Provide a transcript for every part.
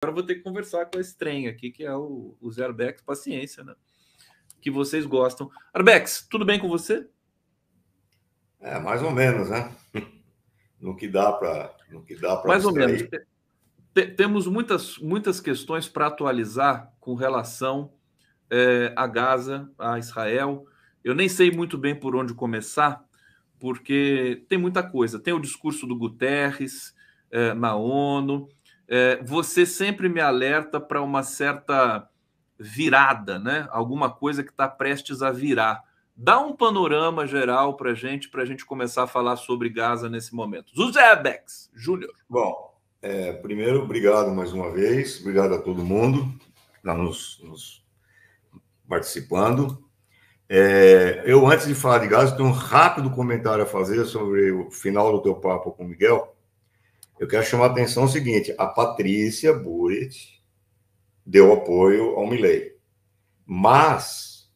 Agora eu vou ter que conversar com esse trem aqui, que é o Zé Arbex, paciência, né? Que vocês gostam. Arbex, tudo bem com você? Mais ou menos, né? No que dá para Mais ou menos. abstrair. Temos muitas questões para atualizar com relação a Gaza, a Israel. Eu nem sei muito bem por onde começar, porque tem muita coisa. Tem o discurso do Guterres na ONU. Você sempre me alerta para uma certa virada, né? Alguma coisa que está prestes a virar. Dá um panorama geral para a gente começar a falar sobre Gaza nesse momento. José Bex Júnior. Bom, primeiro, obrigado mais uma vez, obrigado a todo mundo que está nos participando. Eu, antes de falar de Gaza, tenho um rápido comentário a fazer sobre o final do teu papo com o Miguel. Eu quero chamar a atenção o seguinte: a Patrícia Burit deu apoio ao Milei, mas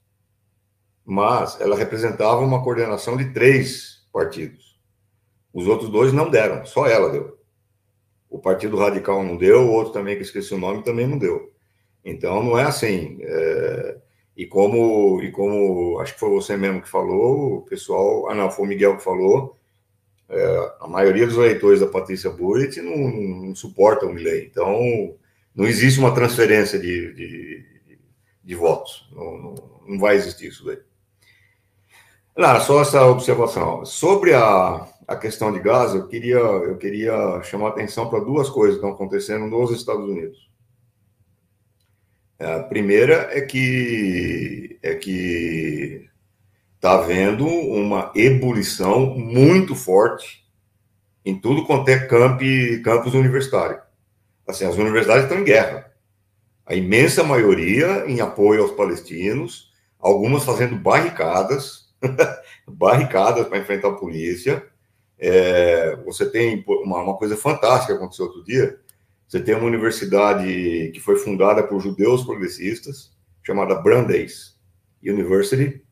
ela representava uma coordenação de 3 partidos. Os outros 2 não deram, só ela deu. O Partido Radical não deu, o outro também, que esqueci o nome, também não deu. Então, não é assim. E como acho que foi você mesmo que falou, o pessoal... não, foi o Miguel que falou, a maioria dos eleitores da Patrícia Burit não suporta o Milei. Então, não existe uma transferência de votos. Não vai existir isso daí. Não, só essa observação. Sobre a questão de Gaza, eu queria chamar a atenção para 2 coisas que estão acontecendo nos Estados Unidos. A primeira é que está havendo uma ebulição muito forte em tudo quanto é campus universitário. Assim, as universidades estão em guerra. A imensa maioria em apoio aos palestinos, algumas fazendo barricadas para enfrentar a polícia. Você tem uma coisa fantástica que aconteceu outro dia. Você tem uma universidade que foi fundada por judeus progressistas, chamada Brandeis University,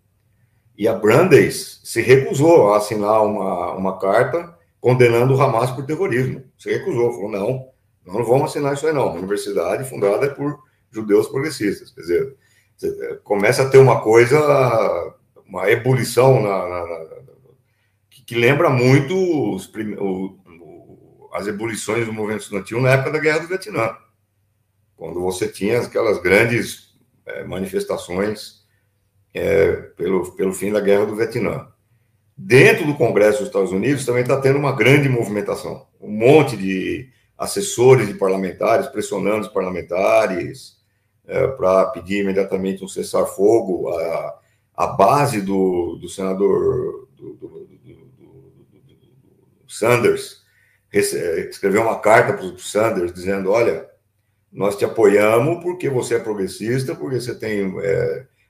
e a Brandeis se recusou a assinar uma carta condenando o Hamas por terrorismo. Se recusou, falou, não vamos assinar isso aí não. Uma universidade fundada por judeus progressistas. Quer dizer, você começa a ter uma coisa, uma ebulição que lembra muito as ebulições do movimento estudantil na época da Guerra do Vietnã, quando você tinha aquelas grandes manifestações pelo fim da Guerra do Vietnã. Dentro do Congresso dos Estados Unidos também está tendo uma grande movimentação, um monte de assessores de parlamentares pressionando os parlamentares para pedir imediatamente um cessar-fogo. A base do senador Sanders escreveu uma carta para o Sanders dizendo, olha, nós te apoiamos porque você é progressista, porque você tem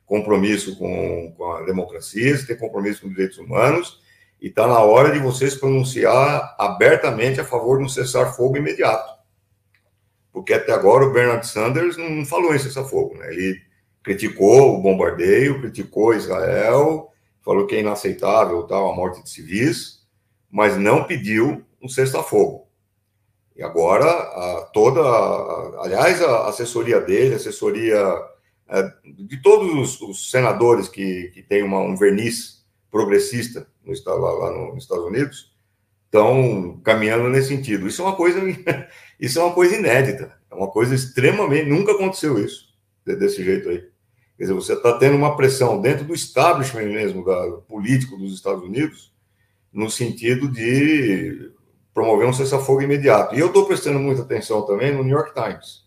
compromisso com a democracia, você tem compromisso com os direitos humanos, e está na hora de você se pronunciar abertamente a favor de um cessar-fogo imediato. Porque até agora o Bernard Sanders não falou em cessar-fogo, né? Ele criticou o bombardeio, criticou Israel, falou que é inaceitável a morte de civis, mas não pediu um cessar-fogo. E agora, aliás, a assessoria dele, a assessoria de todos os senadores que têm um verniz progressista lá nos Estados Unidos, estão caminhando nesse sentido. Isso é uma coisa inédita, é uma coisa extremamente... Nunca aconteceu isso, desse jeito aí. Quer dizer, você está tendo uma pressão dentro do establishment mesmo, político dos Estados Unidos, no sentido de promover um cessar-fogo imediato. E eu estou prestando muita atenção também no New York Times,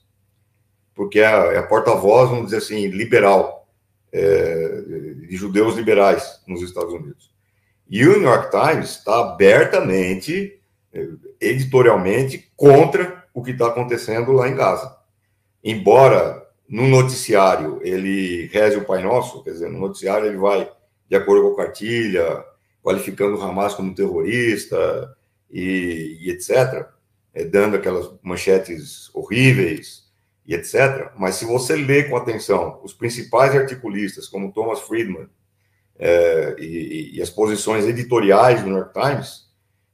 porque é a porta-voz, vamos dizer assim, liberal, de judeus liberais nos Estados Unidos. E o New York Times está abertamente, editorialmente, contra o que está acontecendo lá em Gaza. Embora no noticiário ele reze o Pai Nosso, quer dizer, no noticiário ele vai de acordo com a cartilha, qualificando o Hamas como terrorista e etc., dando aquelas manchetes horríveis e etc. Mas se você lê com atenção os principais articulistas, como Thomas Friedman, e as posições editoriais do New York Times,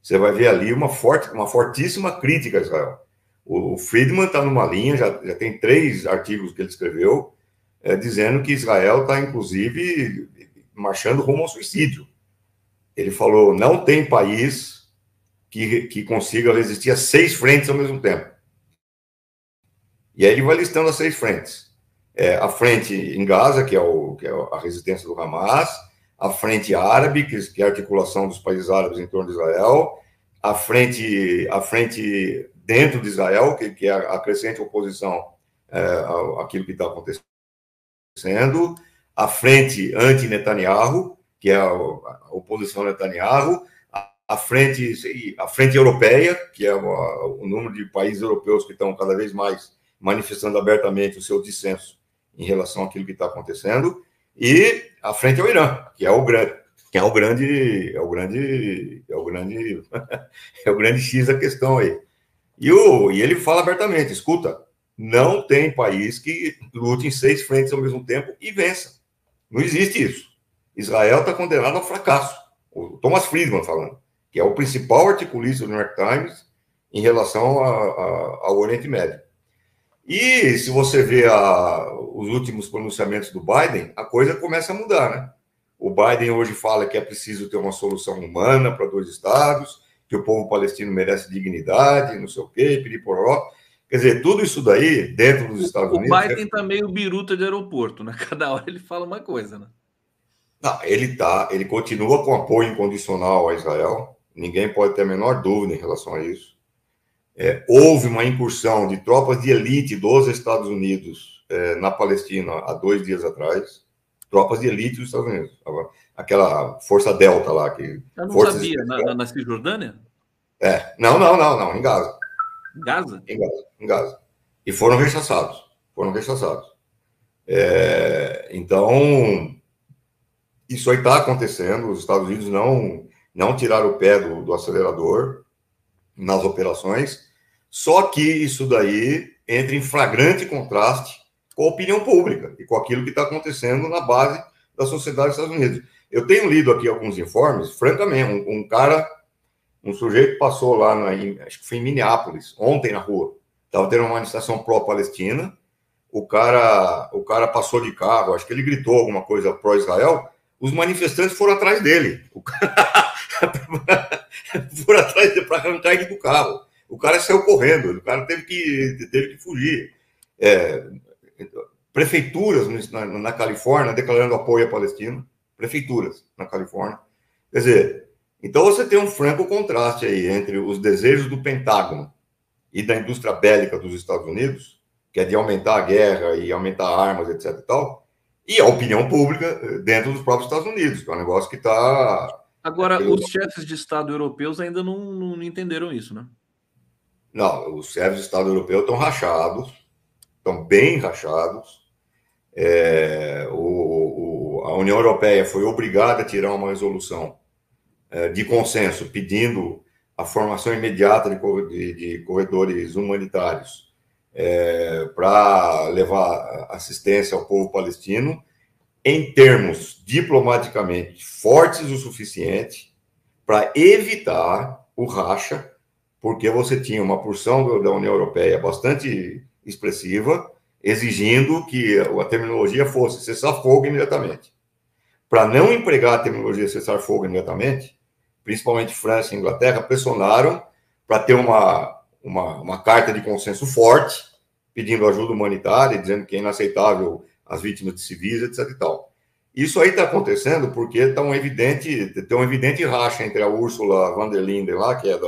você vai ver ali uma fortíssima crítica a Israel. O Friedman está numa linha, já tem 3 artigos que ele escreveu, dizendo que Israel está, inclusive, marchando rumo ao suicídio. Ele falou, não tem país que consiga resistir a 6 frentes ao mesmo tempo. E aí ele vai listando as 6 frentes. A frente em Gaza, que é a resistência do Hamas, a frente árabe, que é a articulação dos países árabes em torno de Israel, a frente dentro de Israel, que é a crescente oposição àquilo que está acontecendo, a frente anti-Netanyahu, que é a oposição a Netanyahu, a frente europeia, que é o número de países europeus que estão cada vez mais manifestando abertamente o seu dissenso em relação àquilo que está acontecendo, e a frente ao Irã, que é o grande X da questão aí. E ele fala abertamente, escuta, não tem país que lute em 6 frentes ao mesmo tempo e vença. Não existe isso. Israel está condenado ao fracasso. O Thomas Friedman falando, que é o principal articulista do New York Times em relação ao Oriente Médio. E se você vê os últimos pronunciamentos do Biden, a coisa começa a mudar, né? O Biden hoje fala que é preciso ter uma solução humana para 2 estados, que o povo palestino merece dignidade, não sei o quê, piriporó. Quer dizer, tudo isso daí, dentro dos Estados Unidos... O Biden tá meio biruta de aeroporto, né? Cada hora ele fala uma coisa, né? Não, ele continua com apoio incondicional a Israel, ninguém pode ter a menor dúvida em relação a isso. Houve uma incursão de tropas de elite dos Estados Unidos na Palestina há 2 dias atrás, tropas de elite dos Estados Unidos, aquela Força Delta lá. Eu não sabia, na Cisjordânia? Não, em Gaza. Gaza? Em Gaza. E foram rechaçados. Então, isso aí está acontecendo, os Estados Unidos não tiraram o pé do acelerador nas operações, só que isso daí entra em flagrante contraste com a opinião pública e com aquilo que está acontecendo na base da sociedade dos Estados Unidos. Eu tenho lido aqui alguns informes, francamente, um sujeito passou lá, acho que foi em Minneapolis, ontem na rua, estava tendo uma manifestação pró-Palestina, o cara passou de carro, acho que ele gritou alguma coisa pró-Israel, os manifestantes foram atrás dele. O cara foram atrás dele para arrancar ele do carro. O cara saiu correndo, o cara teve que fugir. Prefeituras na Califórnia declarando apoio à Palestina, prefeituras na Califórnia. Quer dizer, então você tem um franco contraste aí entre os desejos do Pentágono e da indústria bélica dos Estados Unidos, que é de aumentar a guerra e aumentar armas, etc. e tal, e a opinião pública dentro dos próprios Estados Unidos, que é um negócio que está... Agora, os chefes de Estado europeus ainda não entenderam isso, né? Não, os chefes de Estado europeus estão rachados, estão bem rachados. A União Europeia foi obrigada a tirar uma resolução de consenso pedindo a formação imediata de corredores humanitários para levar assistência ao povo palestino em termos diplomaticamente fortes o suficiente para evitar o racha, porque você tinha uma porção da União Europeia bastante expressiva, exigindo que a terminologia fosse cessar-fogo imediatamente. Para não empregar a terminologia cessar-fogo imediatamente, principalmente França e Inglaterra, pressionaram para ter uma carta de consenso forte, pedindo ajuda humanitária, dizendo que é inaceitável as vítimas de civis, etc. e tal. Isso aí está acontecendo porque tem um evidente racha entre a Ursula von der Leyen, lá, que é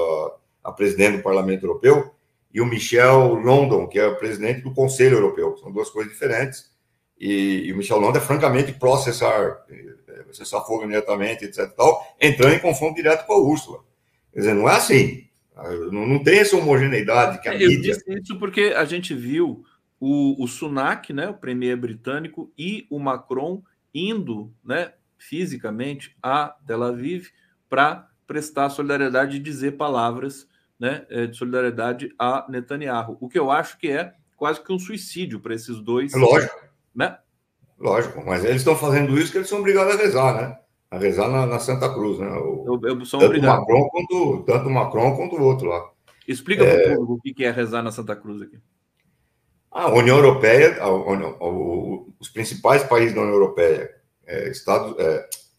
a presidente do Parlamento Europeu, e o Michel London, que é o presidente do Conselho Europeu. São 2 coisas diferentes. E o Michel London é francamente pró-cessar fogo imediatamente, etc. e tal, entrando em confronto direto com a Ursula. Quer dizer, não é assim. Não tem essa homogeneidade que a mídia... Eu disse isso porque a gente viu o Sunak, né, o premier britânico, e o Macron indo, né, fisicamente a Tel Aviv para prestar solidariedade e dizer palavras, né, de solidariedade a Netanyahu. O que eu acho que é quase que um suicídio para esses dois. Lógico. Né? Lógico, mas eles estão fazendo isso porque eles são obrigados a rezar, né? A rezar na Santa Cruz, né? Eu sou obrigado. Tanto o Macron quanto o outro lá. Explica para o público o que é rezar na Santa Cruz aqui. A União Europeia, os principais países da União Europeia,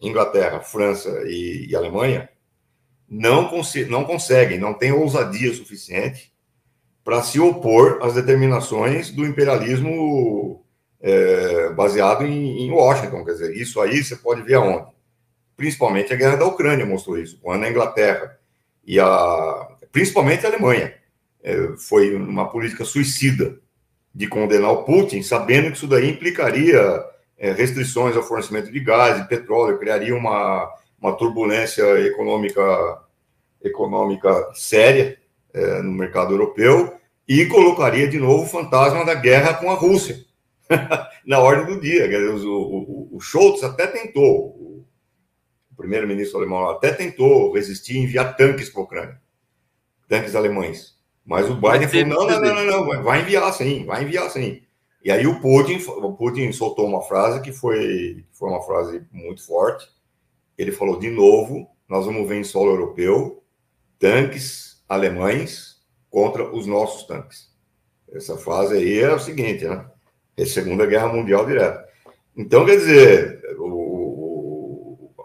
Inglaterra, França e Alemanha, não conseguem, não têm ousadia suficiente para se opor às determinações do imperialismo baseado em Washington. Quer dizer, isso aí você pode ver aonde? Principalmente a guerra da Ucrânia mostrou isso, quando a Inglaterra e principalmente a Alemanha foi uma política suicida de condenar o Putin, sabendo que isso daí implicaria restrições ao fornecimento de gás e petróleo, criaria uma turbulência econômica séria no mercado europeu e colocaria de novo o fantasma da guerra com a Rússia na ordem do dia. O Scholz até tentou, o primeiro-ministro alemão até tentou resistir e enviar tanques para a Ucrânia, tanques alemães. Mas o Biden falou, não, vai enviar sim. E aí o Putin soltou uma frase que foi uma frase muito forte. Ele falou, de novo, nós vamos ver em solo europeu tanques alemães contra os nossos tanques. Essa frase aí é o seguinte, né? É Segunda Guerra Mundial direto. Então, quer dizer,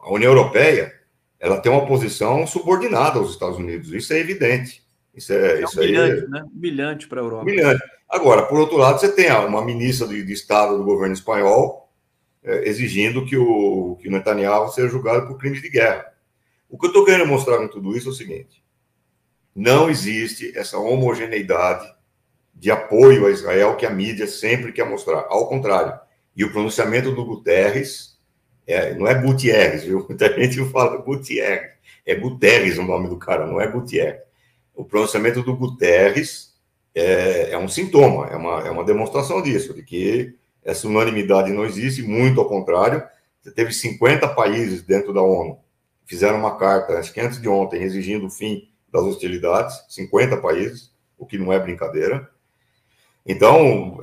a União Europeia, ela tem uma posição subordinada aos Estados Unidos. Isso é evidente. Isso humilhante, né? Humilhante para a Europa. Humilhante. Agora, por outro lado, você tem uma ministra de Estado do governo espanhol exigindo que o Netanyahu seja julgado por crimes de guerra. O que eu estou querendo mostrar com tudo isso é o seguinte: não existe essa homogeneidade de apoio a Israel que a mídia sempre quer mostrar. Ao contrário. E o pronunciamento do Guterres, não é Gutierrez, viu? Muita gente fala Gutierrez. É Guterres o nome do cara, não é Gutierrez. O pronunciamento do Guterres é um sintoma, é uma demonstração disso, de que essa unanimidade não existe, muito ao contrário. Você teve 50 países dentro da ONU que fizeram uma carta, acho que antes de ontem, exigindo o fim das hostilidades, 50 países, o que não é brincadeira. Então,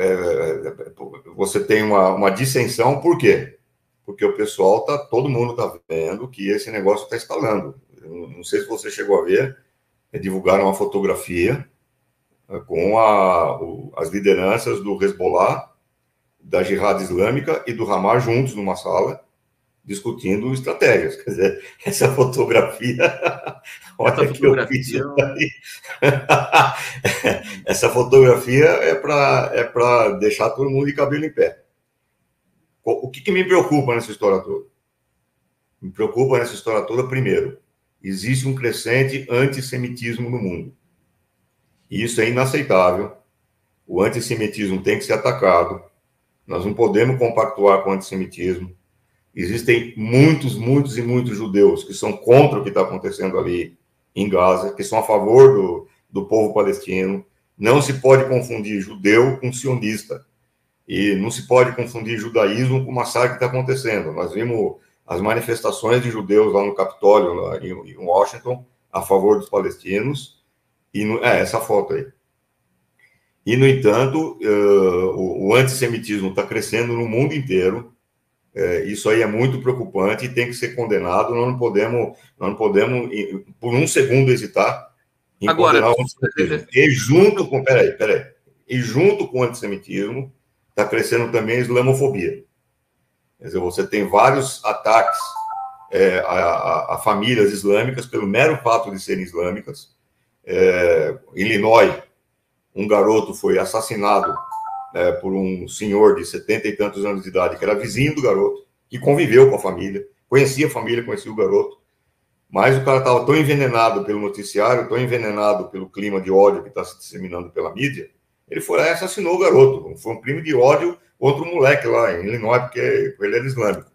você tem uma dissensão, por quê? Porque o pessoal todo mundo está vendo que esse negócio está escalando. Não sei se você chegou a ver, divulgaram uma fotografia com as lideranças do Hezbollah, da Jihad Islâmica e do Hamas juntos numa sala, discutindo estratégias. Quer dizer, essa fotografia... Olha que eu fiz isso aí. Essa fotografia é para deixar todo mundo de cabelo em pé. O que me preocupa nessa história toda? Me preocupa nessa história toda, primeiro, existe um crescente antissemitismo no mundo. E isso é inaceitável. O antissemitismo tem que ser atacado. Nós não podemos compactuar com o antissemitismo. Existem muitos judeus que são contra o que está acontecendo ali em Gaza, que são a favor do povo palestino. Não se pode confundir judeu com sionista. E não se pode confundir judaísmo com o massacre que está acontecendo. Nós vimos as manifestações de judeus lá no Capitólio, lá em Washington, a favor dos palestinos. E essa foto aí. E, no entanto, o antissemitismo está crescendo no mundo inteiro. Isso aí é muito preocupante e tem que ser condenado. Nós não podemos por um segundo hesitar em condenar o antissemitismo. E junto com, e junto com o antissemitismo está crescendo também a islamofobia. Quer dizer, você tem vários ataques a famílias islâmicas pelo mero fato de serem islâmicas. Em Illinois, um garoto foi assassinado por um senhor de 70 e tantos anos de idade, que era vizinho do garoto, que conviveu com a família, conhecia a família, conhecia o garoto, mas o cara estava tão envenenado pelo noticiário, tão envenenado pelo clima de ódio que está se disseminando pela mídia, ele foi lá e assassinou o garoto. Foi um crime de ódio contra um moleque lá em Illinois, porque ele era islâmico.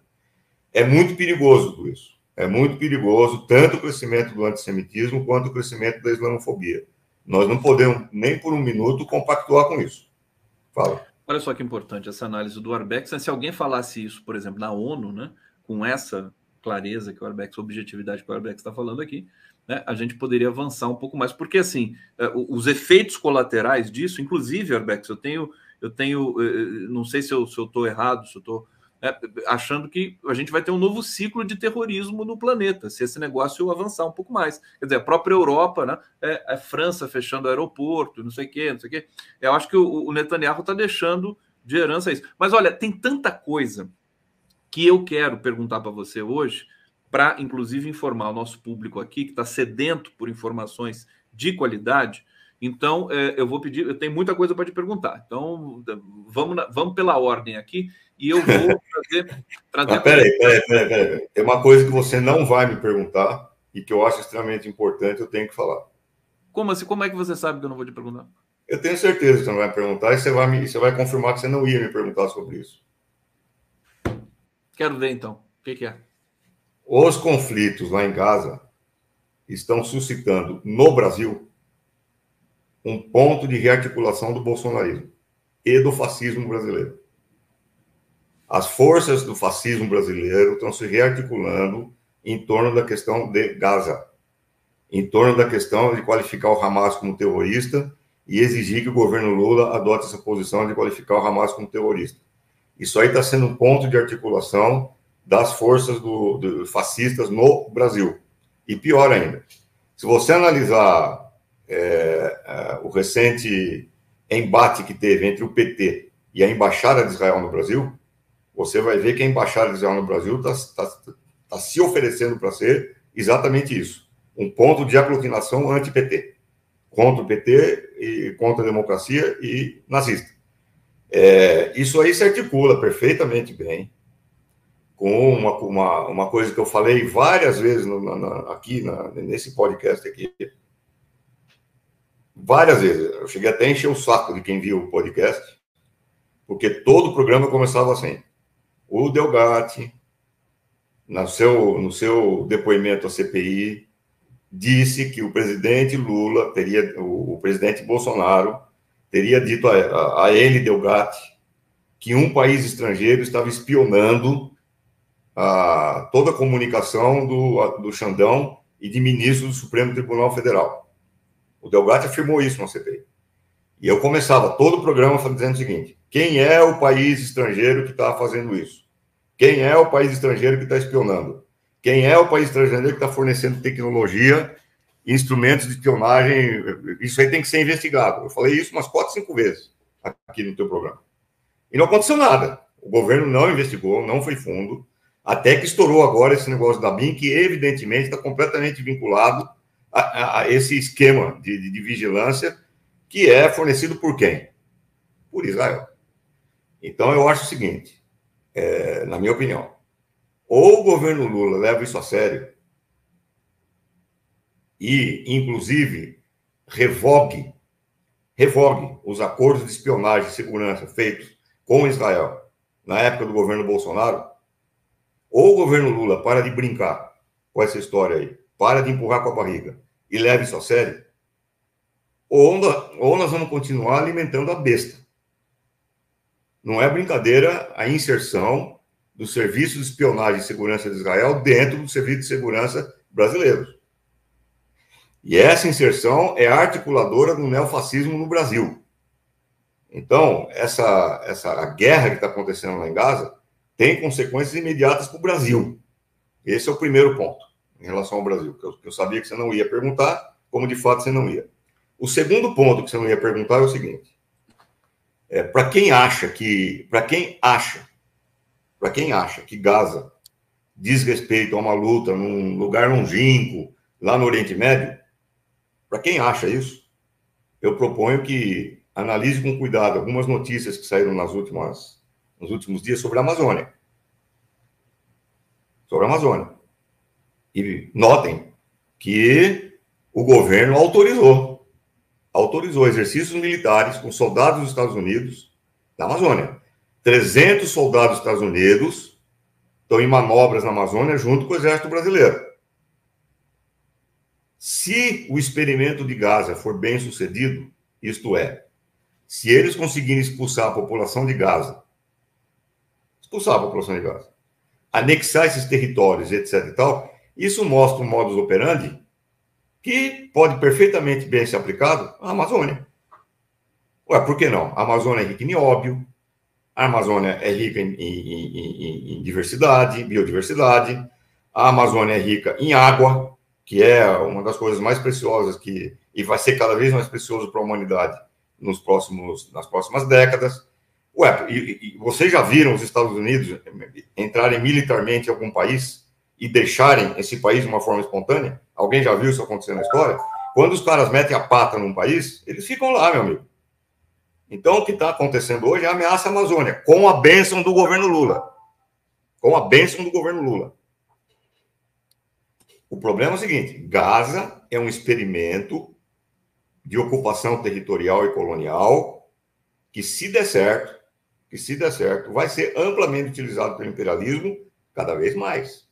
É muito perigoso tudo isso. É muito perigoso, tanto o crescimento do antissemitismo quanto o crescimento da islamofobia. Nós não podemos, nem por um minuto, compactuar com isso. Fala. Olha só que importante essa análise do Arbex. Se alguém falasse isso, por exemplo, na ONU, né, com essa clareza que o Arbex, objetividade que o Arbex está falando aqui, né, a gente poderia avançar um pouco mais. Porque, assim, os efeitos colaterais disso, inclusive, Arbex, eu tenho não sei se eu estou errado, se eu estou achando que a gente vai ter um novo ciclo de terrorismo no planeta, se esse negócio avançar um pouco mais. Quer dizer, a própria Europa, né? A França fechando o aeroporto, não sei o quê, não sei o quê. Eu acho que o Netanyahu está deixando de herança isso. Mas olha, tem tanta coisa que eu quero perguntar para você hoje, para inclusive informar o nosso público aqui, que está sedento por informações de qualidade. Então, eu vou pedir, eu tenho muita coisa para te perguntar. Então, vamos pela ordem aqui, e eu vou trazer Peraí. Tem uma coisa que você não vai me perguntar e que eu acho extremamente importante, eu tenho que falar. Como assim? Como é que você sabe que eu não vou te perguntar? Eu tenho certeza que você não vai me perguntar e você vai confirmar que você não ia me perguntar sobre isso. Quero ver, então. O que é? Os conflitos lá em Gaza estão suscitando no Brasil um ponto de rearticulação do bolsonarismo e do fascismo brasileiro. As forças do fascismo brasileiro estão se rearticulando em torno da questão de Gaza, em torno da questão de qualificar o Hamas como terrorista e exigir que o governo Lula adote essa posição de qualificar o Hamas como terrorista. Isso aí está sendo um ponto de articulação das forças do fascistas no Brasil. E pior ainda, se você analisar o recente embate que teve entre o PT e a Embaixada de Israel no Brasil, você vai ver que a Embaixada de Israel no Brasil está se oferecendo para ser exatamente isso, um ponto de aglutinação anti-PT, contra o PT e contra a democracia e nazista. Isso aí se articula perfeitamente bem com uma coisa que eu falei várias vezes aqui nesse podcast aqui. Várias vezes. Eu cheguei até a encher o saco de quem viu o podcast, porque todo o programa começava assim. O Delgatti, no seu depoimento à CPI, disse que o presidente Lula o presidente Bolsonaro teria dito a ele, Delgatti, que um país estrangeiro estava espionando toda a comunicação do Xandão e de ministro do Supremo Tribunal Federal. O Delgatti afirmou isso na CPI. E eu começava todo o programa dizendo o seguinte: quem é o país estrangeiro que está fazendo isso? Quem é o país estrangeiro que está espionando? Quem é o país estrangeiro que está fornecendo tecnologia, instrumentos de espionagem? Isso aí tem que ser investigado. Eu falei isso umas 4, 5 vezes aqui no teu programa. E não aconteceu nada. O governo não investigou, não foi fundo, até que estourou agora esse negócio da BIM, que evidentemente está completamente vinculado a esse esquema de vigilância que é fornecido por quem? Por Israel. Então, eu acho o seguinte, na minha opinião, ou o governo Lula leva isso a sério e, inclusive, revogue os acordos de espionagem e segurança feitos com Israel na época do governo Bolsonaro, ou o governo Lula para de brincar com essa história aí, para de empurrar com a barriga e leve isso a sério, ou nós vamos continuar alimentando a besta. Não é brincadeira a inserção dos serviços de espionagem e segurança de Israel dentro do serviço de segurança brasileiro. E essa inserção é articuladora do neofascismo no Brasil. Então, essa guerra que está acontecendo lá em Gaza tem consequências imediatas para o Brasil. Esse é o primeiro ponto em relação ao Brasil, que eu sabia que você não ia perguntar, como de fato você não ia. O segundo ponto que você não ia perguntar é o seguinte: para quem acha que Gaza diz respeito a uma luta num lugar longínquo, lá no Oriente Médio, para quem acha isso, eu proponho que analise com cuidado algumas notícias que saíram nos últimos dias sobre a Amazônia. E notem que o governo autorizou exercícios militares com soldados dos Estados Unidos na Amazônia. 300 soldados dos Estados Unidos estão em manobras na Amazônia junto com o Exército Brasileiro. Se o experimento de Gaza for bem sucedido, isto é, se eles conseguirem expulsar a população de Gaza, anexar esses territórios, etc. e tal, isso mostra um modus operandi que pode perfeitamente bem ser aplicado à Amazônia. Ué, por que não? A Amazônia é rica em nióbio, A Amazônia é rica em diversidade, biodiversidade. A Amazônia é rica em água, que é uma das coisas mais preciosas e vai ser cada vez mais precioso para a humanidade nas próximas décadas. Ué, e vocês já viram os Estados Unidos entrarem militarmente em algum país e deixarem esse país de uma forma espontânea? Alguém já viu isso acontecer na história? Quando os caras metem a pata num país, eles ficam lá, meu amigo. Então, o que está acontecendo hoje é a ameaça à Amazônia, com a bênção do governo Lula. Com a bênção do governo Lula. O problema é o seguinte: Gaza é um experimento de ocupação territorial e colonial que, se der certo, vai ser amplamente utilizado pelo imperialismo cada vez mais.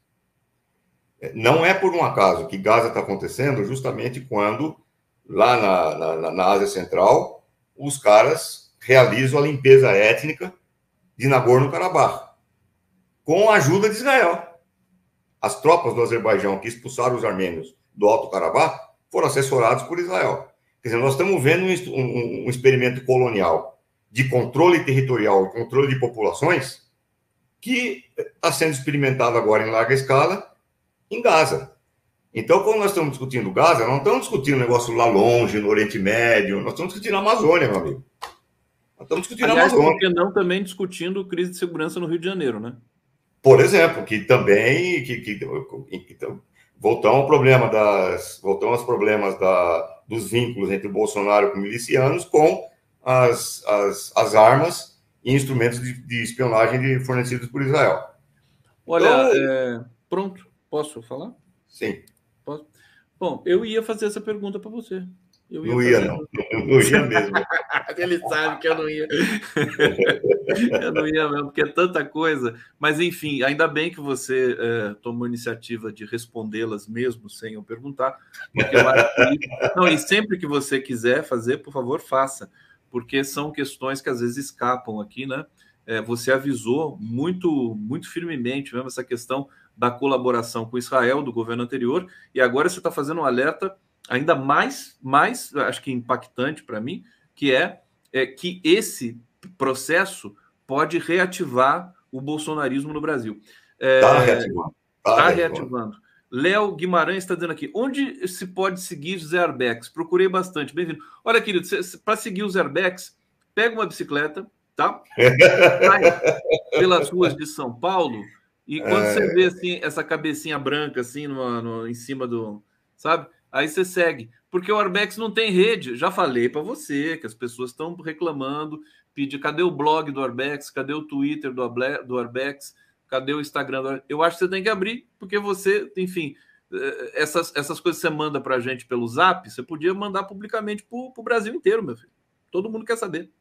Não é por um acaso que Gaza está acontecendo justamente quando, lá na Ásia Central, os caras realizam a limpeza étnica de Nagorno-Karabakh, com a ajuda de Israel. As tropas do Azerbaijão que expulsaram os armênios do Alto Karabakh foram assessorados por Israel. Quer dizer, nós estamos vendo um experimento colonial de controle territorial e controle de populações que está sendo experimentado agora em larga escala em Gaza. Então, quando nós estamos discutindo Gaza, não estamos discutindo um negócio lá longe, no Oriente Médio, nós estamos discutindo a Amazônia, meu amigo. Nós estamos discutindo Aliás, a Amazônia. por que não também discutindo crise de segurança no Rio de Janeiro, né? Por exemplo, que também voltamos aos problemas dos vínculos entre o Bolsonaro com milicianos com as armas e instrumentos de espionagem fornecidos por Israel. Olha, pronto, posso falar? Sim. Posso? Bom, eu ia fazer essa pergunta para você. Não ia mesmo. Ele sabe que eu não ia. Eu não ia mesmo, porque é tanta coisa. Mas, enfim, ainda bem que você tomou a iniciativa de respondê-las mesmo, sem eu perguntar. Porque eu acho que... Não, e sempre que você quiser fazer, por favor, faça. Porque são questões que às vezes escapam aqui, né? Você avisou muito, muito firmemente mesmo essa questão da colaboração com Israel, do governo anterior, e agora você está fazendo um alerta ainda mais acho que impactante para mim, que é que esse processo pode reativar o bolsonarismo no Brasil. Está reativando. Está reativando. Léo Guimarães está dizendo aqui, onde se pode seguir José Arbex? Procurei bastante, bem-vindo. Olha, querido, para seguir os Arbex, pega uma bicicleta, tá? Sai pelas ruas de São Paulo, e quando você vê assim, essa cabecinha branca assim em cima do... Sabe? Aí você segue. Porque o Arbex não tem rede. Já falei para você que as pessoas estão reclamando, pedir cadê o blog do Arbex, cadê o Twitter do Arbex, cadê o Instagram do Arbex? Eu acho que você tem que abrir, porque você, enfim, essas coisas que você manda para a gente pelo Zap, você podia mandar publicamente para o Brasil inteiro, meu filho. Todo mundo quer saber.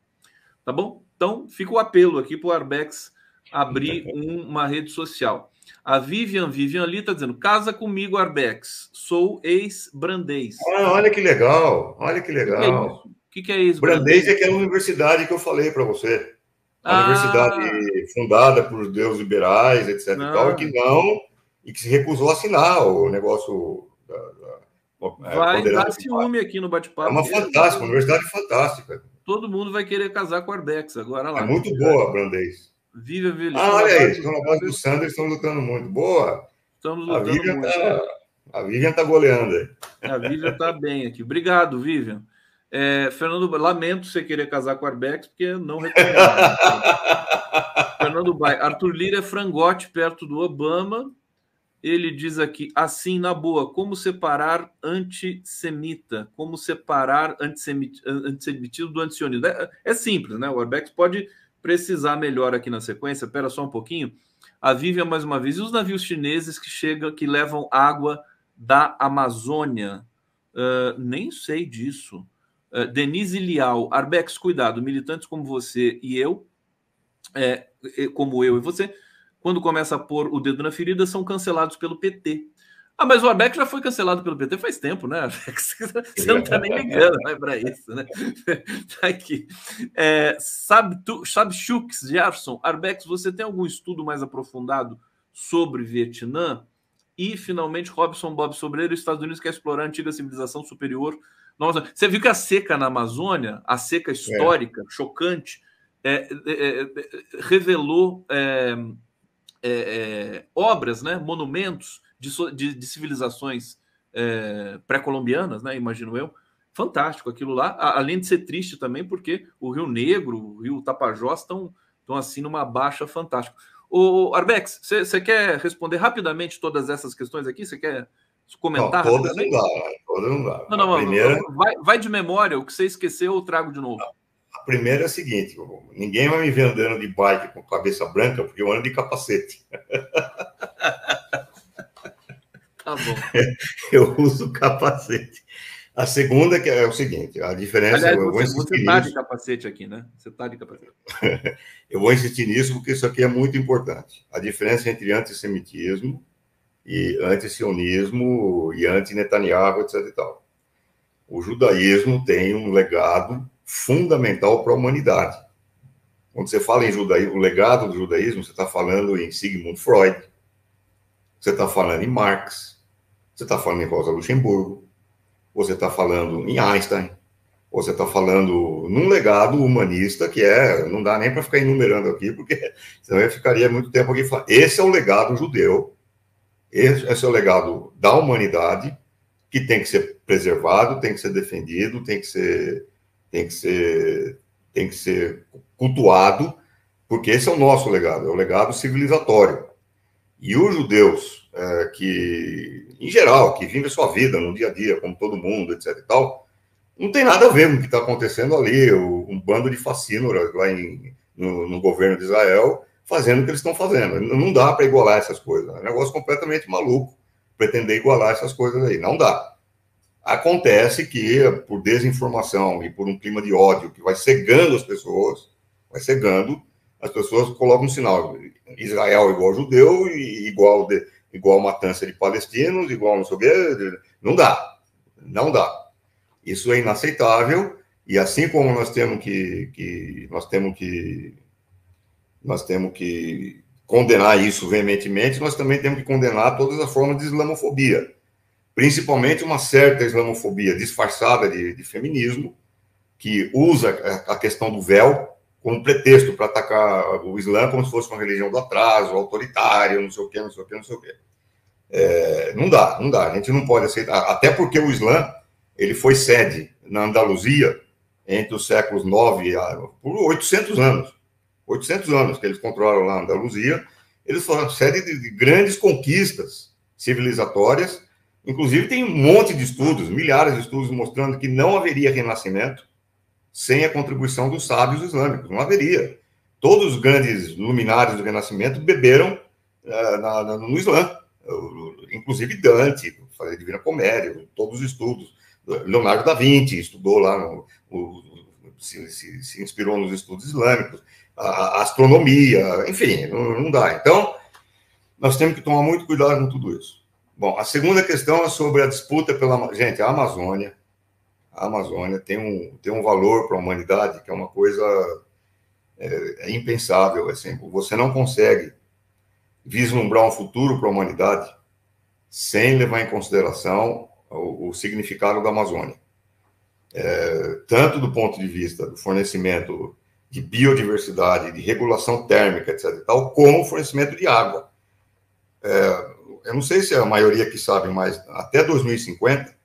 Tá bom? Então, fica o apelo aqui para o Arbex abrir uma rede social. A Vivian ali está dizendo, casa comigo, Arbex. Sou ex-Brandês. Olha que legal, olha que legal. O que é ex-Brandês? Brandês é aquela universidade que eu falei para você. A universidade fundada por judeus liberais, etc. e tal, e que se recusou a assinar o negócio vai dar ciúme aqui no bate-papo. É uma fantástica, uma universidade fantástica. Todo mundo vai querer casar com o Arbex agora lá. É muito boa a Brandês. Vivian, olha aí, estão na base do Sanders, estão lutando muito. Boa. Estamos lutando muito. A Vivian está goleando aí. A Vivian está bem aqui. Obrigado, Vivian. Fernando, lamento você querer casar com o Arbex, porque não recomendo. Fernando Bai, Arthur Lira é frangote perto do Obama. Ele diz aqui, assim, na boa, como separar antissemita? Como separar antissemitismo do antisionismo? É simples, né? O Arbex pode precisar melhor aqui na sequência. Espera só um pouquinho. A Vivian, mais uma vez. E os navios chineses que levam água da Amazônia? Nem sei disso. Denise Lial, Arbex, cuidado. Militantes como você e eu, como eu e você, quando começa a pôr o dedo na ferida, são cancelados pelo PT. Mas o Arbex já foi cancelado pelo PT faz tempo, né, Arbex? Você não está nem ligando para isso, né? Tá aqui. Sabe Chux, Jefferson, Arbex, você tem algum estudo mais aprofundado sobre Vietnã? E, finalmente, Robson Bob Sobreiro, os Estados Unidos quer explorar a antiga civilização superior. Nossa, você viu que a seca na Amazônia, a seca histórica, chocante, revelou obras, né, monumentos de civilizações pré-colombianas, né, imagino eu. Fantástico aquilo lá, além de ser triste também, porque o Rio Negro, o Rio Tapajós estão assim numa baixa fantástica. O Arbex, você quer responder rapidamente todas essas questões aqui? Você quer comentar Não, todas rapidamente? não dá, todas não dá. Não, A primeira, vai de memória, o que você esqueceu eu trago de novo. a primeira é a seguinte: ninguém vai me ver andando de bike com cabeça branca, porque eu ando de capacete. Tá bom. Eu uso capacete. A segunda que é o seguinte: a diferença, Aliás, eu vou você insistir tá de nisso. capacete aqui, né? Você tá de capacete. Eu vou insistir nisso porque isso aqui é muito importante. A diferença entre antissemitismo e antisionismo e anti-Netanyahu, etc. e tal. O judaísmo tem um legado fundamental para a humanidade. Quando você fala em judaísmo, o legado do judaísmo, você está falando em Sigmund Freud, você está falando em Marx, você está falando em Rosa Luxemburgo, você está falando em Einstein, você está falando num legado humanista que não dá nem para ficar enumerando aqui, porque senão eu ficaria muito tempo aqui falando. Esse é o legado judeu, esse é o legado da humanidade, que tem que ser preservado, tem que ser defendido, tem que ser cultuado, porque esse é o nosso legado, é o legado civilizatório. E os judeus, que, em geral, que vivem a sua vida no dia a dia, como todo mundo, etc e tal, não tem nada a ver com o que está acontecendo ali, um bando de facínoras lá no governo de Israel, fazendo o que eles estão fazendo. Não dá para igualar essas coisas. É um negócio completamente maluco pretender igualar essas coisas aí. Não dá. Acontece que, por desinformação e por um clima de ódio que vai cegando as pessoas colocam um sinal. Israel igual judeu, igual matança de palestinos, igual não sei o quê. Não dá. Não dá. Isso é inaceitável, e assim como nós temos que condenar isso veementemente, nós também temos que condenar todas as formas de islamofobia, principalmente uma certa islamofobia disfarçada de feminismo, que usa a questão do véu como pretexto para atacar o Islã como se fosse uma religião do atraso, autoritária, não sei o quê, não sei o quê, não sei o quê. Não dá, a gente não pode aceitar, até porque o Islã ele foi sede na Andaluzia entre os séculos 9 por 800 anos. 800 anos que eles controlaram lá a Andaluzia. Eles foram sede de grandes conquistas civilizatórias. Inclusive, tem um monte de estudos, milhares de estudos mostrando que não haveria renascimento sem a contribuição dos sábios islâmicos. Não haveria. Todos os grandes luminares do renascimento beberam no Islã. Inclusive Dante, a Divina Comédia, todos os estudos. Leonardo da Vinci estudou lá, se inspirou nos estudos islâmicos, a astronomia, enfim, não dá. Então, nós temos que tomar muito cuidado com tudo isso. Bom, a segunda questão é sobre a disputa pela... Gente, a Amazônia tem um valor para a humanidade que é uma coisa impensável. Assim, você não consegue vislumbrar um futuro para a humanidade sem levar em consideração o significado da Amazônia. Tanto do ponto de vista do fornecimento de biodiversidade, de regulação térmica, etc., tal, como o fornecimento de água. Eu não sei se é a maioria que sabe, mas até 2050,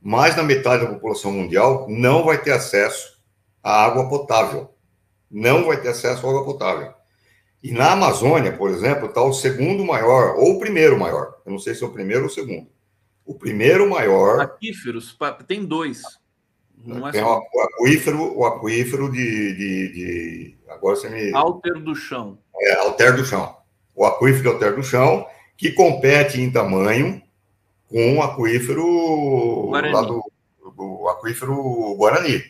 mais da metade da população mundial não vai ter acesso à água potável. Não vai ter acesso à água potável. E na Amazônia, por exemplo, está o segundo maior, ou o primeiro maior. Eu não sei se é o primeiro ou o segundo. O primeiro maior... Aquíferos, tem dois. Não é tem só... o aquífero de... Agora você me... Alter do Chão. Alter do Chão. O aquífero de Alter do Chão, que compete em tamanho com o aquífero Guarani. Lá do aquífero Guarani.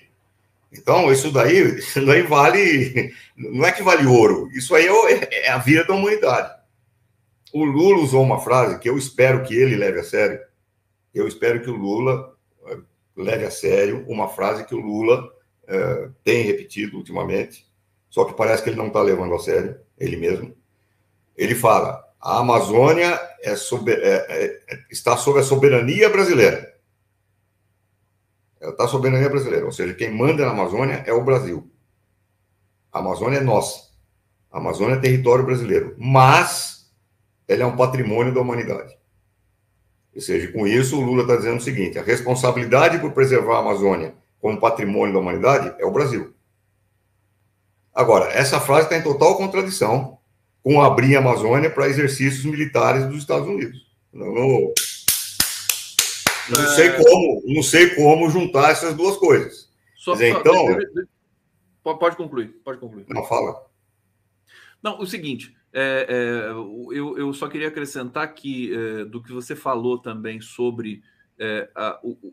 Então, isso daí vale... Não é que vale ouro. Isso aí é a vida da humanidade. O Lula usou uma frase que eu espero que ele leve a sério. Eu espero que o Lula leve a sério uma frase que o Lula tem repetido ultimamente, só que parece que ele não está levando a sério, ele mesmo. Ele fala: a Amazônia está sob a soberania brasileira. Ela está sob a soberania brasileira, ou seja, quem manda na Amazônia é o Brasil. A Amazônia é nossa. A Amazônia é território brasileiro. Mas ela é um patrimônio da humanidade. Ou seja, com isso, o Lula está dizendo o seguinte: a responsabilidade por preservar a Amazônia como patrimônio da humanidade é o Brasil. Agora, essa frase está em total contradição com abrir a Amazônia para exercícios militares dos Estados Unidos. Não sei como juntar essas duas coisas. Então, pode concluir. Não, fala. Não, o seguinte, eu só queria acrescentar que do que você falou também sobre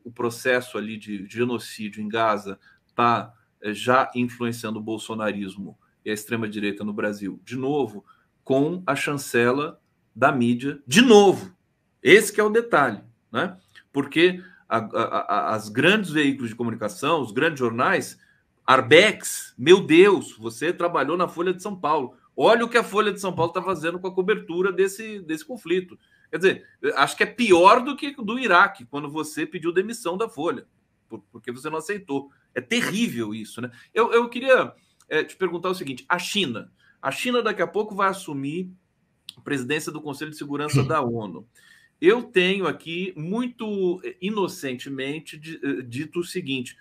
o processo ali de genocídio em Gaza está já influenciando o bolsonarismo e a extrema-direita no Brasil, de novo, com a chancela da mídia, de novo. Esse que é o detalhe, né? Porque as grandes veículos de comunicação, os grandes jornais, Arbex, meu Deus, você trabalhou na Folha de São Paulo. Olha o que a Folha de São Paulo está fazendo com a cobertura desse conflito. Quer dizer, acho que é pior do que do Iraque, quando você pediu demissão da Folha, porque você não aceitou. É terrível isso, né? Eu queria te perguntar o seguinte: a China daqui a pouco vai assumir a presidência do Conselho de Segurança da ONU. Eu tenho aqui, muito inocentemente, dito o seguinte: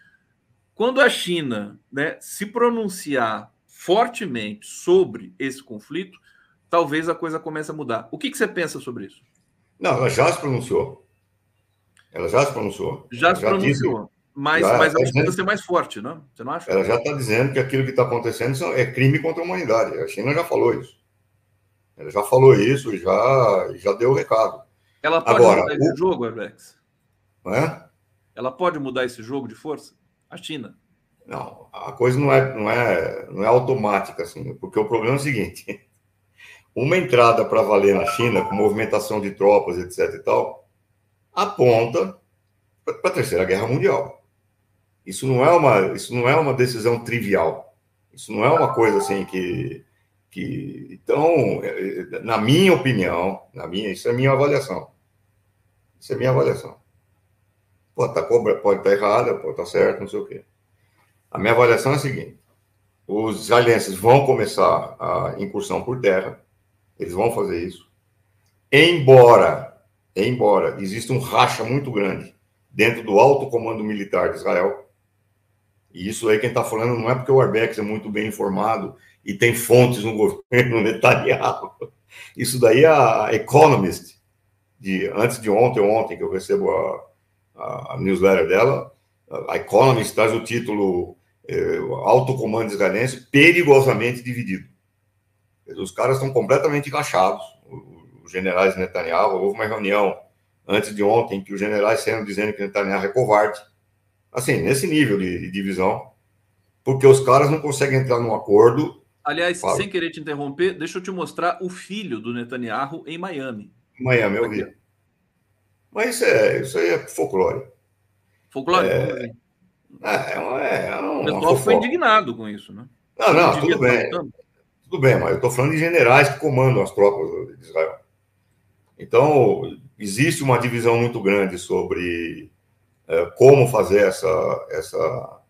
quando a China, né, se pronunciar fortemente sobre esse conflito, talvez a coisa comece a mudar. O que você pensa sobre isso? Não, ela já se pronunciou. Já se pronunciou. Disse, mas ela precisa ser mais forte, não? Você não acha? Ela já está dizendo que aquilo que está acontecendo é crime contra a humanidade. A China já falou isso. Ela já falou isso e já deu o recado. Ela pode mudar esse jogo, Alex? Não é? Ela pode mudar esse jogo de força? A China? Não, a coisa não é automática, assim, porque o problema é o seguinte: uma entrada para valer na China, com movimentação de tropas, etc. e tal, aponta para a Terceira Guerra Mundial. Isso não é uma decisão trivial. Isso não é uma coisa assim que então, na minha opinião, isso é minha avaliação. Isso é minha avaliação. Pode estar errada, pode estar certo, não sei o quê. A minha avaliação é a seguinte: os israelenses vão começar a incursão por terra, eles vão fazer isso, embora exista um racha muito grande dentro do alto comando militar de Israel. E isso aí quem está falando não é porque o Arbex é muito bem informado e tem fontes no governo Netanyahu. Isso daí é a Economist, antes de ontem, que eu recebo a newsletter dela, a Economist traz o título Alto Comando Israelense perigosamente dividido. Os caras estão completamente rachados, os generais Netanyahu. Houve uma reunião antes de ontem que os generais saíram dizendo que Netanyahu é covarde. Assim, nesse nível de divisão, porque os caras não conseguem entrar num acordo. Aliás, sem querer te interromper, deixa eu te mostrar o filho do Netanyahu em Miami. Miami, eu vi. Mas isso aí é folclore. Folclore? O pessoal foi indignado com isso, né? Não, tudo bem. Tudo bem, mas eu estou falando de generais que comandam as tropas de Israel. Então, existe uma divisão muito grande sobre como fazer essa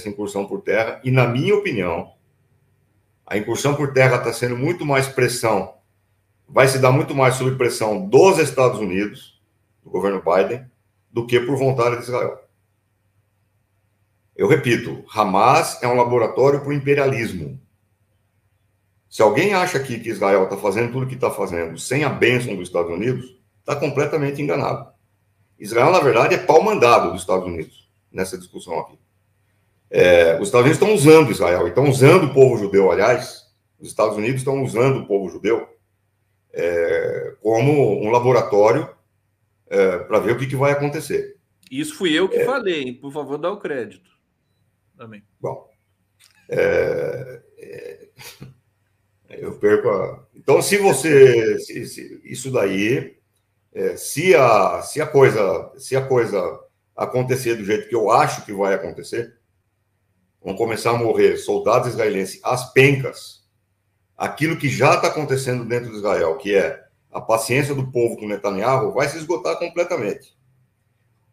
incursão por terra. E, na minha opinião, a incursão por terra está sendo muito mais pressão, vai se dar muito mais sob pressão dos Estados Unidos, do governo Biden, do que por vontade de Israel. Eu repito, Hamas é um laboratório para o imperialismo. Se alguém acha aqui que Israel está fazendo tudo o que está fazendo sem a bênção dos Estados Unidos, está completamente enganado. Israel, na verdade, é pau-mandado dos Estados Unidos nessa discussão aqui. Os Estados Unidos estão usando Israel, estão usando o povo judeu, aliás. Os Estados Unidos estão usando o povo judeu como um laboratório para ver o que vai acontecer. Isso fui eu que falei, hein? Por favor, dá o crédito também. Bom, eu perco a... Então, se isso daí, se a coisa acontecer do jeito que eu acho que vai acontecer, vão começar a morrer soldados israelenses às pencas. Aquilo que já está acontecendo dentro de Israel, que é a paciência do povo com Netanyahu, vai se esgotar completamente.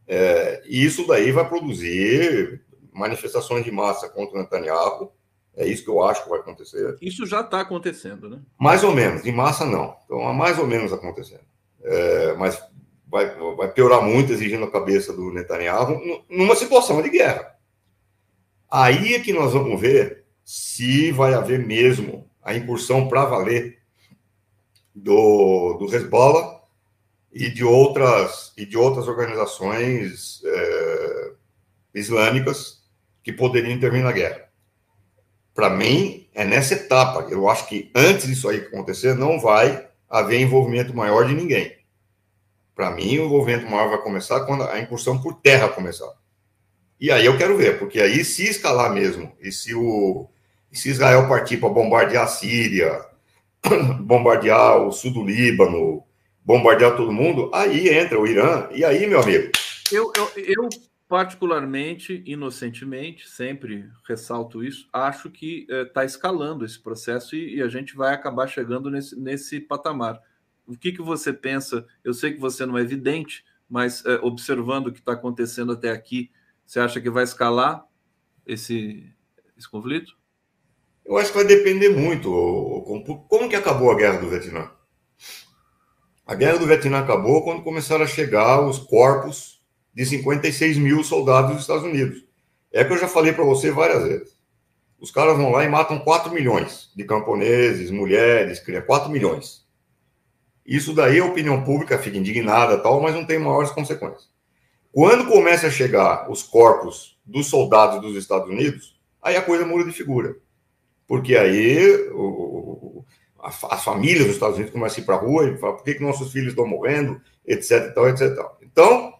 E isso daí vai produzir manifestações de massa contra o Netanyahu, É isso que eu acho que vai acontecer. Isso já está acontecendo, né? Mais ou menos, em massa não. Então, mais ou menos acontecendo. Mas vai piorar muito, exigindo a cabeça do Netanyahu, numa situação de guerra. Aí é que nós vamos ver se vai haver mesmo a incursão para valer do Hezbollah e de outras organizações islâmicas que poderiam intervir na guerra. Para mim, é nessa etapa. Eu acho que antes disso aí acontecer, não vai haver envolvimento maior de ninguém. Para mim, o envolvimento maior vai começar quando a incursão por terra começar. E aí eu quero ver, porque aí se escalar mesmo, e se Israel partir para bombardear a Síria, bombardear o sul do Líbano, bombardear todo mundo, aí entra o Irã, e aí, meu amigo... Eu particularmente, inocentemente, sempre ressalto isso, acho que está escalando esse processo e a gente vai acabar chegando nesse patamar. O que você pensa? Eu sei que você não é vidente, mas observando o que está acontecendo até aqui, você acha que vai escalar esse conflito? Eu acho que vai depender muito. Como que acabou a Guerra do Vietnã? A Guerra do Vietnã acabou quando começaram a chegar os corpos de 56 mil soldados dos Estados Unidos. É que eu já falei para você várias vezes. Os caras vão lá e matam 4 milhões de camponeses, mulheres, crianças, 4 milhões. Isso daí a opinião pública fica indignada, tal, mas não tem maiores consequências. Quando começa a chegar os corpos dos soldados dos Estados Unidos, aí a coisa muda de figura. Porque aí as famílias dos Estados Unidos começam a ir para a rua e falam: por que nossos filhos estão morrendo, etc, tal, etc, tal. Então,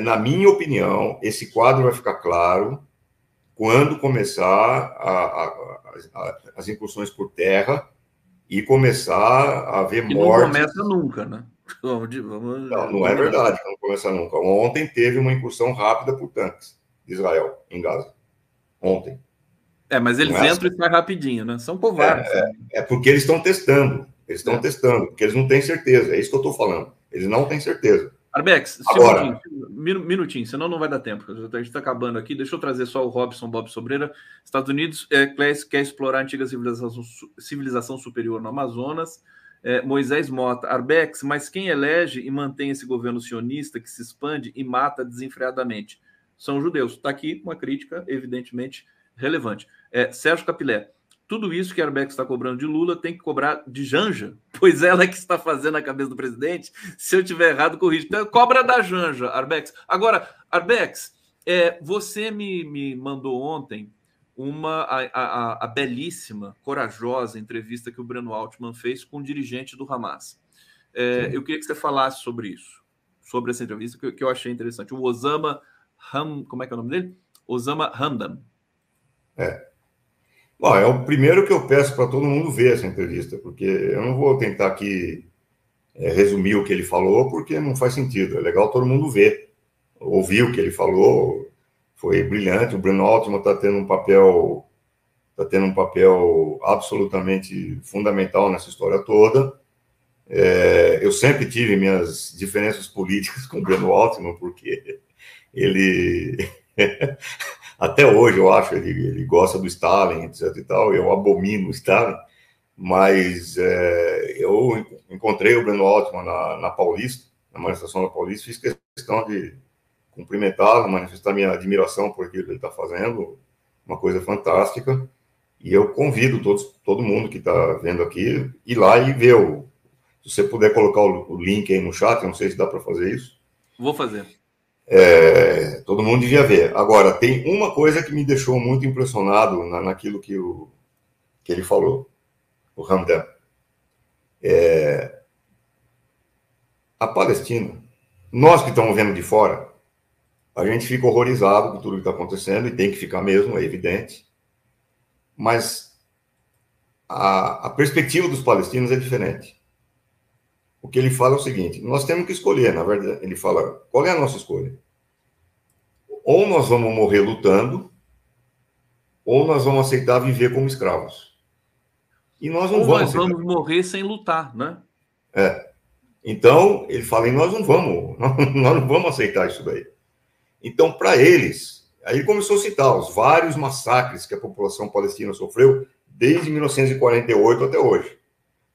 na minha opinião, esse quadro vai ficar claro quando começar as incursões por terra e começar a haver mortes. Não começa nunca, né? Não é verdade que não começa nunca. Ontem teve uma incursão rápida por tanques de Israel, em Gaza. Ontem. Mas eles entram e saem rapidinho, né? São covardes. É porque eles estão testando. Eles estão testando, porque eles não têm certeza. É isso que eu estou falando. Eles não têm certeza. Arbex, agora, minutinho, senão não vai dar tempo. A gente está acabando aqui. Deixa eu trazer só o Robson Bob Sobreira. Estados Unidos quer explorar a antiga civilização superior no Amazonas. Moisés Mota, Arbex, mas quem elege e mantém esse governo sionista que se expande e mata desenfreadamente? São judeus. Está aqui uma crítica, evidentemente, relevante. Sérgio Capilé, tudo isso que a Arbex está cobrando de Lula tem que cobrar de Janja, pois ela é que está fazendo a cabeça do presidente. Se eu tiver errado, corrija. Então, cobra da Janja, Arbex. Agora, Arbex, você me mandou ontem a belíssima, corajosa entrevista que o Breno Altman fez com um dirigente do Hamas. Eu queria que você falasse sobre isso, sobre essa entrevista, que eu achei interessante. O Osama como é que é o nome dele? Osama Hamdan. Bom, é o primeiro que eu peço para todo mundo ver essa entrevista, porque eu não vou tentar aqui resumir o que ele falou, porque não faz sentido. É legal todo mundo ver, ouvir o que ele falou. Foi brilhante. O Breno Altman está tendo um papel absolutamente fundamental nessa história toda. Eu sempre tive minhas diferenças políticas com o Breno Altman, porque ele até hoje eu acho ele gosta do Stalin, etc e tal. Eu abomino o Stalin, mas eu encontrei o Breno Altman na Paulista, na manifestação da Paulista, fiz questão de cumprimentá-lo, manifestar minha admiração por aquilo que ele está fazendo, uma coisa fantástica. E eu convido todo mundo que está vendo aqui ir lá e ver. Se você puder colocar o link aí no chat, eu não sei se dá para fazer isso. Vou fazer. Todo mundo devia ver. Agora, tem uma coisa que me deixou muito impressionado naquilo que ele falou, o Hamdan. A Palestina, nós que estamos vendo de fora, a gente fica horrorizado com tudo que está acontecendo, e tem que ficar mesmo, é evidente. Mas a perspectiva dos palestinos é diferente. O que ele fala é o seguinte: nós temos que escolher, na verdade. Ele fala: qual é a nossa escolha? Ou nós vamos morrer lutando, ou nós vamos aceitar viver como escravos. E nós não vamos aceitar. Nós vamos morrer sem lutar, né? Então, ele fala: e nós não vamos aceitar isso daí. Então, para eles, Aí ele começou a citar os vários massacres que a população palestina sofreu desde 1948 até hoje.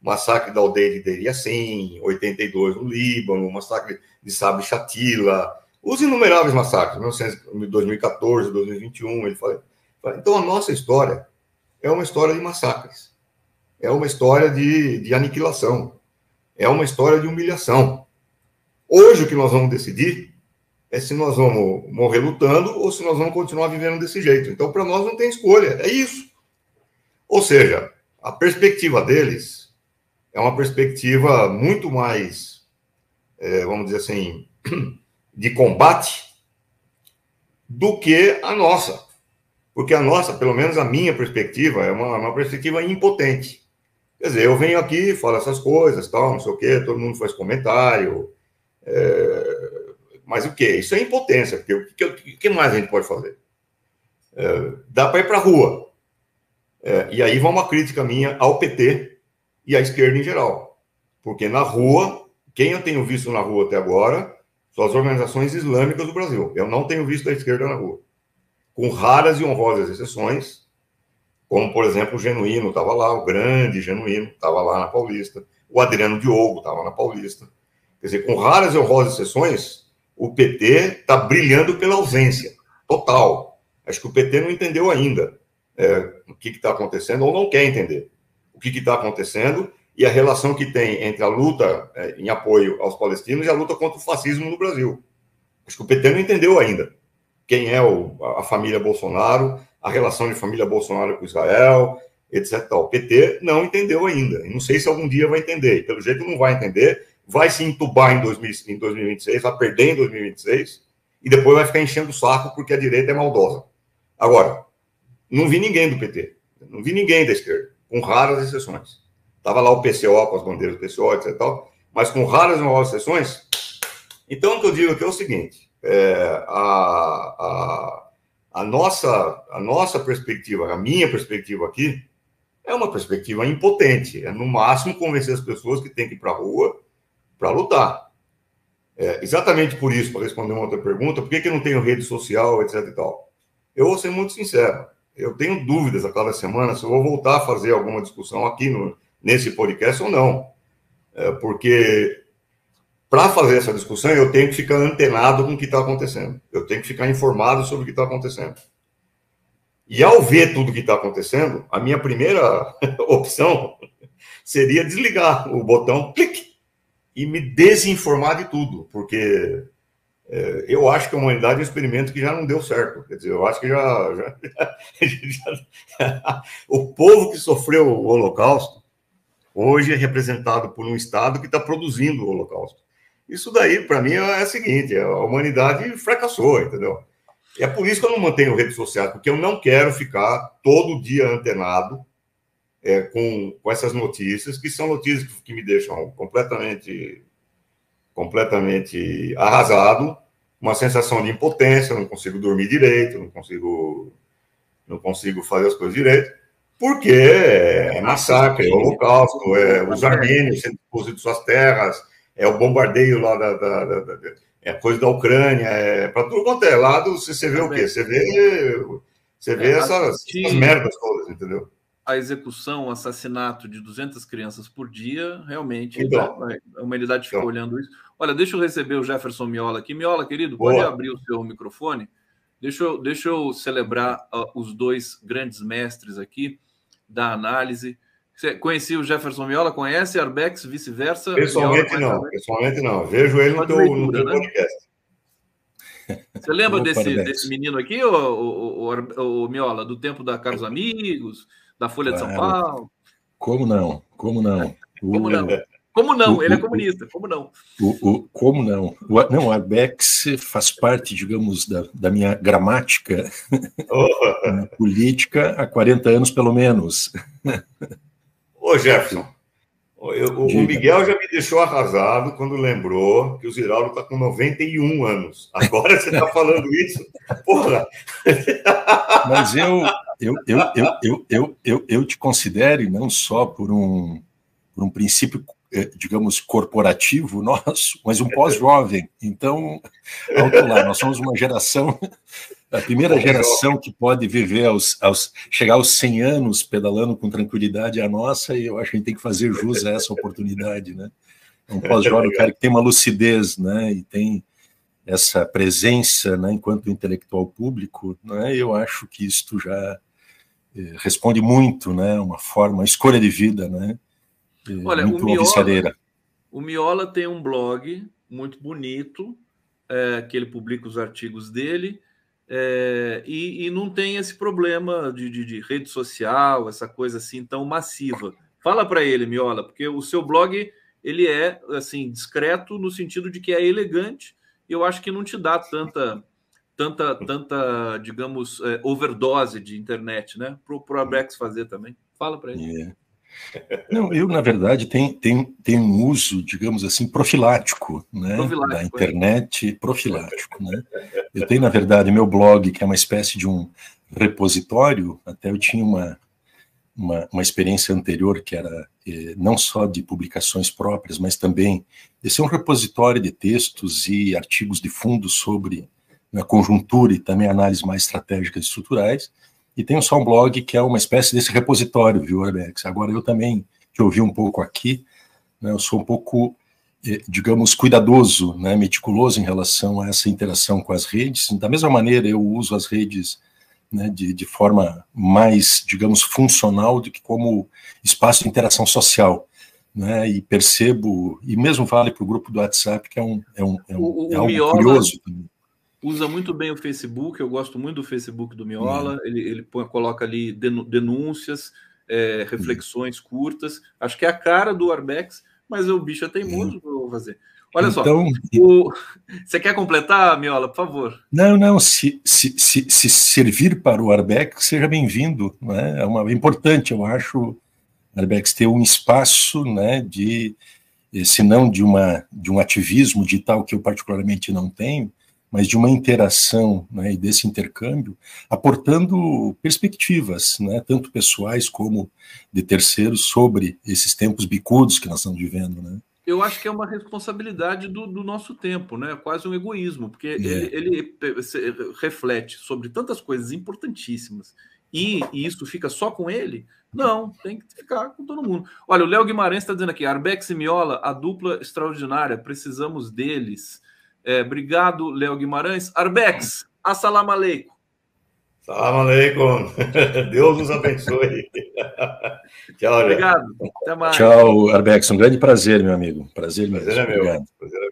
Massacre da aldeia de Deir Yassin, 82 no Líbano, massacre de Sabra e Shatila, os inumeráveis massacres, 2014, 2021, ele fala. Então, a nossa história é uma história de massacres, é uma história de aniquilação, é uma história de humilhação. Hoje, o que nós vamos decidir é se nós vamos morrer lutando ou se nós vamos continuar vivendo desse jeito. Então, para nós não tem escolha, é isso. Ou seja, a perspectiva deles é uma perspectiva muito mais, vamos dizer assim, de combate do que a nossa. Porque a nossa, pelo menos a minha perspectiva, é uma perspectiva impotente. Quer dizer, eu venho aqui, falo essas coisas, tal, não sei o quê, todo mundo faz comentário, mas o quê? Isso é impotência, porque o que mais a gente pode fazer? Dá para ir para a rua. E aí vai uma crítica minha ao PT e à esquerda em geral. Porque na rua, quem eu tenho visto na rua até agora são as organizações islâmicas do Brasil. Eu não tenho visto a esquerda na rua. Com raras e honrosas exceções, como, por exemplo, o Genuíno estava lá, o grande Genuíno estava lá na Paulista, o Adriano Diogo estava na Paulista. Quer dizer, com raras e honrosas exceções, o PT está brilhando pela ausência total. Acho que o PT não entendeu ainda o que está acontecendo, ou não quer entender o que está acontecendo e a relação que tem entre a luta em apoio aos palestinos e a luta contra o fascismo no Brasil. Acho que o PT não entendeu ainda quem é a família Bolsonaro, a relação de família Bolsonaro com Israel, etc. O PT não entendeu ainda. E não sei se algum dia vai entender. E pelo jeito não vai entender. Vai se entubar em 2026, vai perder em 2026, e depois vai ficar enchendo o saco porque a direita é maldosa. Agora, não vi ninguém do PT, não vi ninguém da esquerda, com raras exceções. Estava lá o PCO com as bandeiras do PCO, etc. Mas com raras e novas exceções. Então, o que eu digo aqui é o seguinte: a nossa perspectiva, a minha perspectiva aqui, é uma perspectiva impotente. É, no máximo, convencer as pessoas que têm que ir para a rua para lutar. Exatamente por isso, para responder uma outra pergunta, por que eu não tenho rede social, etc. e tal? Eu vou ser muito sincero. Eu tenho dúvidas a cada semana se eu vou voltar a fazer alguma discussão aqui nesse podcast ou não. Porque para fazer essa discussão, eu tenho que ficar antenado com o que está acontecendo. Eu tenho que ficar informado sobre o que está acontecendo. E ao ver tudo o que está acontecendo, a minha primeira opção seria desligar o botão, clique, e me desinformar de tudo, porque eu acho que a humanidade é um experimento que já não deu certo. Quer dizer, eu acho que o povo que sofreu o Holocausto hoje é representado por um Estado que está produzindo o Holocausto. Isso daí, para mim, é o seguinte: a humanidade fracassou, entendeu? E é por isso que eu não mantenho redes sociais, porque eu não quero ficar todo dia antenado com essas notícias, que são notícias que me deixam completamente arrasado, uma sensação de impotência, não consigo dormir direito, não consigo fazer as coisas direito, porque é massacre, é holocausto, os armênios sendo expulsos de suas terras, é o bombardeio lá coisa da Ucrânia, para tudo quanto é lado, você vê o quê? Você vê essas merdas todas, entendeu? A execução, o assassinato de 200 crianças por dia, realmente, então, a humanidade fica olhando isso. Olha, deixa eu receber o Jefferson Miola aqui. Miola, querido, pode abrir o seu microfone? Deixa eu celebrar os dois grandes mestres aqui da análise. Você conhecia o Jefferson Miola? Conhece? Arbex, vice-versa? Pessoalmente não. Vejo ele no teu podcast. Você lembra desse menino aqui, o Miola, do tempo da Caros Amigos, da Folha de São Paulo? Como não? Como não? Ele é comunista, como não? Como não? Não, o Arbex faz parte, digamos, da minha gramática política há 40 anos, pelo menos. Ô, Jefferson, o Miguel já me deixou arrasado quando lembrou que o Ziraldo está com 91 anos. Agora você está falando isso? Porra! Mas eu te considero, não só por um princípio, digamos, corporativo nosso, mas um pós-jovem. Então, alto lá, nós somos uma geração A primeira geração que pode viver chegar aos 100 anos pedalando com tranquilidade é a nossa, e eu acho que a gente tem que fazer jus a essa oportunidade, né? Um pós-jovem, cara que tem uma lucidez, né, e tem essa presença, né, enquanto intelectual público, né, eu acho que isto já responde muito, né, uma escolha de vida, né, olha, muito alvissareira. O Miola tem um blog muito bonito, que ele publica os artigos dele, e não tem esse problema de rede social, essa coisa assim tão massiva. Fala para ele, Miola, porque o seu blog ele é assim discreto no sentido de que é elegante. E eu acho que não te dá tanta, digamos, overdose de internet, né? Para o Arbex fazer também. Fala para ele. Não, eu, na verdade, tenho um uso, digamos assim, profilático, né, da internet, profilático, né? Eu tenho, na verdade, meu blog, que é uma espécie de um repositório. Até eu tinha uma experiência anterior que era não só de publicações próprias, mas também esse é um repositório de textos e artigos de fundo sobre a conjuntura e também análise mais estratégicas e estruturais. E tenho só um blog que é uma espécie desse repositório, viu, Arbex? Agora, eu também te ouvi um pouco aqui, né, eu sou um pouco, digamos, cuidadoso, né, meticuloso em relação a essa interação com as redes. Da mesma maneira, eu uso as redes, né, de forma mais, digamos, funcional do que como espaço de interação social, né, e percebo, e mesmo vale para o grupo do WhatsApp, que é algo Miola curioso também. Usa muito bem o Facebook, eu gosto muito do Facebook do Miola, ele coloca ali denúncias, reflexões curtas, acho que é a cara do Arbex, mas o bicho é teimoso, vou fazer. Olha então, só, você quer completar, Miola, por favor? Não, se servir para o Arbex, seja bem-vindo, né? É importante, eu acho, Arbex, ter um espaço, né, se não de um ativismo digital, que eu particularmente não tenho, mas de uma interação, né, e desse intercâmbio, aportando perspectivas, né, tanto pessoais como de terceiros, sobre esses tempos bicudos que nós estamos vivendo, né? Eu acho que é uma responsabilidade do nosso tempo, né? Quase um egoísmo, porque ele reflete sobre tantas coisas importantíssimas e isso fica só com ele? Não, tem que ficar com todo mundo. Olha, o Léo Guimarães está dizendo aqui, Arbex e Miola, a dupla extraordinária, precisamos deles. Obrigado, Léo Guimarães. Arbex, assalamu alaikum. Salam aleikum. Deus nos abençoe. Tchau, obrigado. Até mais. Tchau, Arbex. Um grande prazer, meu amigo. Prazer mesmo. Prazer é meu. Prazer